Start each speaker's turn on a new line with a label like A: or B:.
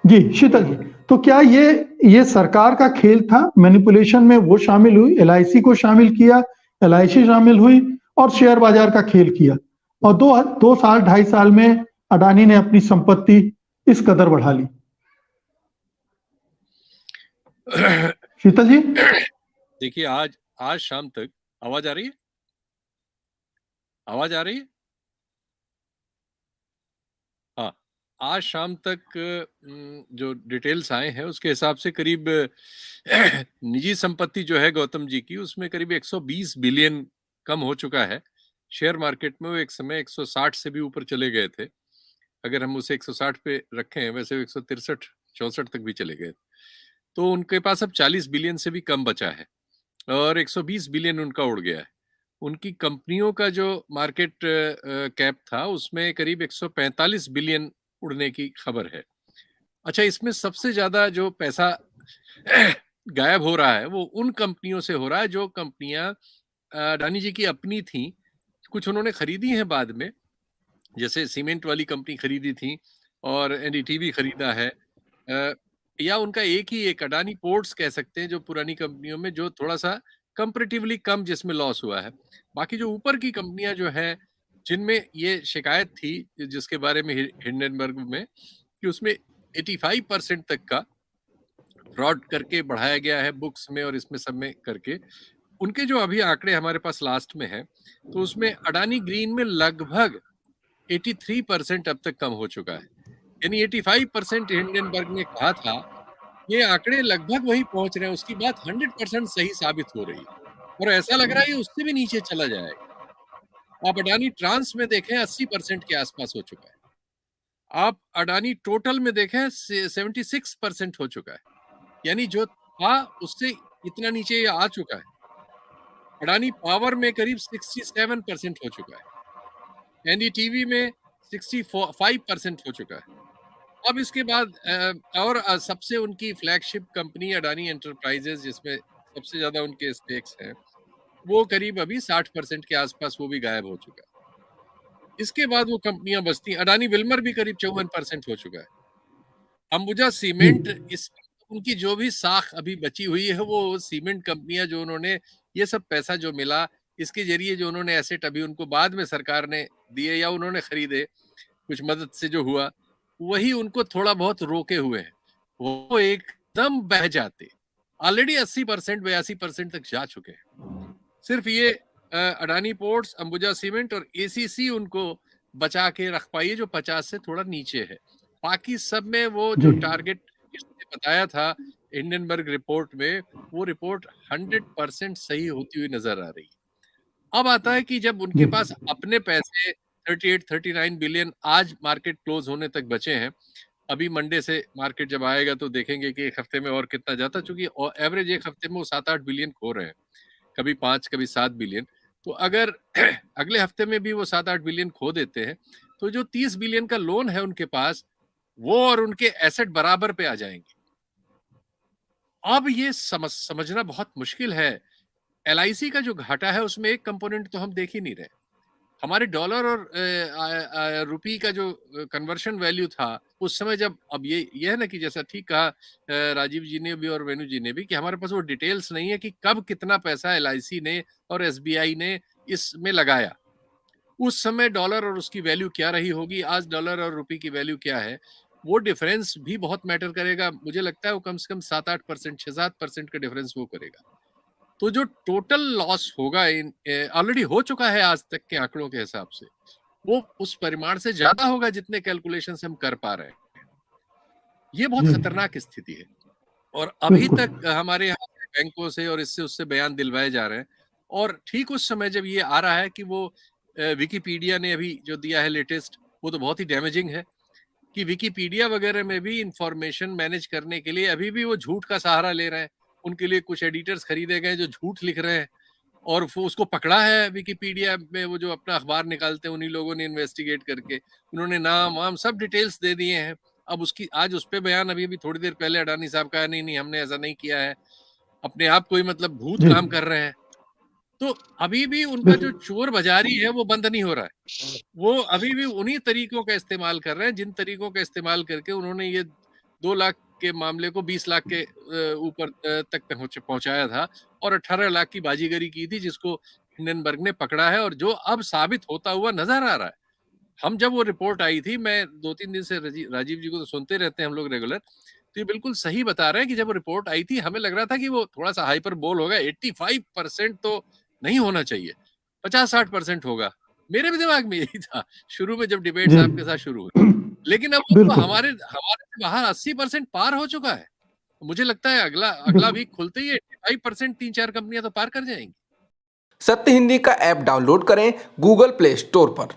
A: जी शीतल जी, तो क्या ये सरकार का खेल था? मैनिपुलेशन में वो शामिल हुई, एलआईसी को शामिल किया, एलआईसी शामिल हुई और शेयर बाजार का खेल किया, और दो साल 2.5 साल में अडानी ने अपनी संपत्ति इस कदर बढ़ा ली। शीतल जी,
B: देखिए, आज आज शाम तक आवाज आ रही है? आवाज आ रही है? हाँ, आज शाम तक जो डिटेल्स आए हैं उसके हिसाब से करीब निजी संपत्ति जो है गौतम जी की, उसमें करीब 120 बिलियन कम हो चुका है। शेयर मार्केट में वो एक समय 160 से भी ऊपर चले गए थे। अगर हम उसे 160 पे रखें, वैसे वो 163 64 तक भी चले गए, तो उनके पास अब 40 बिलियन से भी कम बचा है और 120 बिलियन उनका उड़ गया है। उनकी कंपनियों का जो मार्केट कैप था उसमें करीब 145 बिलियन उड़ने की खबर है। अच्छा, इसमें सबसे ज्यादा जो पैसा गायब हो रहा है वो उन कंपनियों से हो रहा है जो कंपनियां अडानी जी की अपनी थी। कुछ उन्होंने खरीदी हैं बाद में, जैसे सीमेंट वाली कंपनी खरीदी थी और एनडीटीवी खरीदा है, या उनका एक अडानी पोर्ट्स कह सकते हैं जो पुरानी कंपनियों में जो थोड़ा सा कंपैरेटिवली कम जिसमें लॉस हुआ है। बाकी जो ऊपर की कंपनियां जो हैं जिनमें ये शिकायत थी, जिसके बारे में हिंडनबर्ग में, कि उसमें 85% तक का फ्रॉड करके बढ़ाया गया है बुक्स में और इसमें सब में करके, उनके जो अभी आंकड़े हमारे पास लास्ट में है, तो उसमें अडानी ग्रीन में लगभग 83% अब तक कम हो चुका है। यानी 85% हिंडनबर्ग ने कहा था, ये आंकड़े लगभग वही पहुंच रहे हैं। उसकी बात 100% सही साबित हो रही है और ऐसा लग रहा है ये उससे भी नीचे चला जाएगा। आप अडानी ट्रांस में देखें 80% के आसपास हो चुका है। आप अडानी टोटल में देखें 76% हो चुका है। यानी जो था उससे इतना नीचे ये आ चुका है। अडानी पावर में करीब 67% हो चुका है। एनडीटीवी में 65% हो चुका है। अब इसके बाद और सबसे उनकी फ्लैगशिप कंपनी अडानी एंटरप्राइजेज, जिसमें सबसे ज्यादा उनके स्टेक्स हैं, वो करीब अभी 60% के आसपास वो भी गायब हो चुका है। इसके बाद वो कंपनियां बचती, अडानी विल्मर भी करीब 54% हो चुका है। अंबुजा
A: जी
B: सीमेंट, इस उनकी जो भी साख अभी बची हुई है वो सीमेंट कंपनियां जो उन्होंने ये सब पैसा जो मिला इसके जरिए जो उन्होंने एसेट अभी उनको बाद में सरकार ने दिए या उन्होंने खरीदे कुछ मदद से जो हुआ, वही उनको थोड़ा बहुत रोके हुए हैं। वो एकदम बह जाते, ऑलरेडी 80% 82% तक जा चुके हैं। सिर्फ ये अडानी पोर्ट्स, अंबुजा सीमेंट और एसीसी उनको बचा के रख पाई है जो 50 से थोड़ा नीचे है। बाकी सब में वो जो
A: जी
B: टारगेट इसने बताया था हिंडनबर्ग रिपोर्ट में, वो रिपोर्ट 100% सही होती हुई नजर आ रही है। अब आता है कि जब उनके
A: जी
B: पास अपने पैसे 38-39 बिलियन आज मार्केट क्लोज होने तक बचे हैं। अभी मंडे से मार्केट जब आएगा तो देखेंगे कि एक हफ्ते में और कितना जाता, क्योंकि एवरेज एक हफ्ते में वो 7-8 बिलियन खो रहे हैं, कभी 5 कभी 7 बिलियन। तो अगर अगले हफ्ते में भी वो 7-8 बिलियन खो देते हैं तो जो 30 बिलियन का लोन है उनके पास, वो और उनके एसेट बराबर पे आ जाएंगे। अब ये समझना बहुत मुश्किल है। एलआईसी का जो घाटा है उसमें एक कंपोनेंट तो हम देख ही नहीं रहे। हमारे डॉलर और रुपी का जो कन्वर्शन वैल्यू था उस समय, जब अब ये है ना कि जैसा ठीक कहा राजीव जी ने भी और वेनु जी ने भी, कि हमारे पास वो डिटेल्स नहीं है कि कब कितना पैसा एलआईसी ने और एसबीआई ने इसमें लगाया। उस समय डॉलर और उसकी वैल्यू क्या रही होगी, आज डॉलर और रुपी की वैल्यू क्या है, वो डिफरेंस भी बहुत मैटर करेगा। मुझे लगता है वो कम से कम 7-8%, 6-7% का डिफरेंस वो करेगा। तो जो टोटल लॉस होगा ऑलरेडी हो चुका है आज तक के आंकड़ों के हिसाब से, वो उस परिमाण से ज्यादा होगा जितने कैलकुलेशन हम कर पा रहे हैं। ये बहुत
A: जी
B: खतरनाक स्थिति है और अभी
A: बिल्कुल।
B: तक हमारे यहाँ बैंकों से और इससे उससे बयान दिलवाए जा रहे हैं। और ठीक उस समय जब ये आ रहा है कि वो विकिपीडिया ने अभी जो दिया है लेटेस्ट, वो तो बहुत ही डैमेजिंग है कि विकिपीडिया वगैरह में भी इंफॉर्मेशन मैनेज करने के लिए अभी भी वो झूठ का सहारा ले रहे हैं। उनके लिए कुछ एडिटर्स खरीदे गए जो झूठ लिख रहे हैं और वो उसको पकड़ा है विकिपीडिया में, वो जो अपना अखबार निकालते हैं उन्हीं लोगों ने इन्वेस्टिगेट करके उन्होंने नाम वाम सब डिटेल्स दे दिए हैं। अब उसकी आज उस पर बयान अभी अभी थोड़ी देर पहले अडानी साहब का है, नहीं नहीं हमने ऐसा नहीं किया है, अपने आप कोई मतलब भूत
A: जी
B: काम कर रहे हैं। तो अभी भी उनका जो
A: बिल्कुल।
B: चोर बाजारी है वो बंद नहीं हो रहा है। वो अभी भी उन्हीं तरीकों का इस्तेमाल कर रहे हैं जिन तरीकों का इस्तेमाल करके उन्होंने ये 2 लाख के मामले को 20 लाख के ऊपर तक पहुंचाया था और 18 लाख की बाजीगरी की थी, जिसको हिंडनबर्ग ने पकड़ा है और जो अब साबित होता हुआ नजर आ रहा है। हम जब वो रिपोर्ट आई थी, मैं 2-3 दिन से राजीव जी को तो सुनते रहते हैं हम लोग रेगुलर, तो ये बिल्कुल सही बता रहे हैं कि जब वो रिपोर्ट आई थी हमें लग रहा था कि वो थोड़ा सा हाइपर बोल होगा, 85% तो नहीं होना चाहिए, 50-60% होगा। मेरे भी दिमाग में यही था शुरू में जब डिबेट्स
A: जी
B: आपके साथ शुरू हुई, लेकिन अब वो तो
A: बिल्कुल
B: हमारे हमारे से बाहर 80% पार हो चुका है। मुझे लगता है अगला
A: बिल्कुल
B: वीक खुलते ही 85% 3-4 कंपनियां तो पार कर जाएंगी।
C: सत्य हिंदी का ऐप डाउनलोड करें गूगल प्ले स्टोर पर।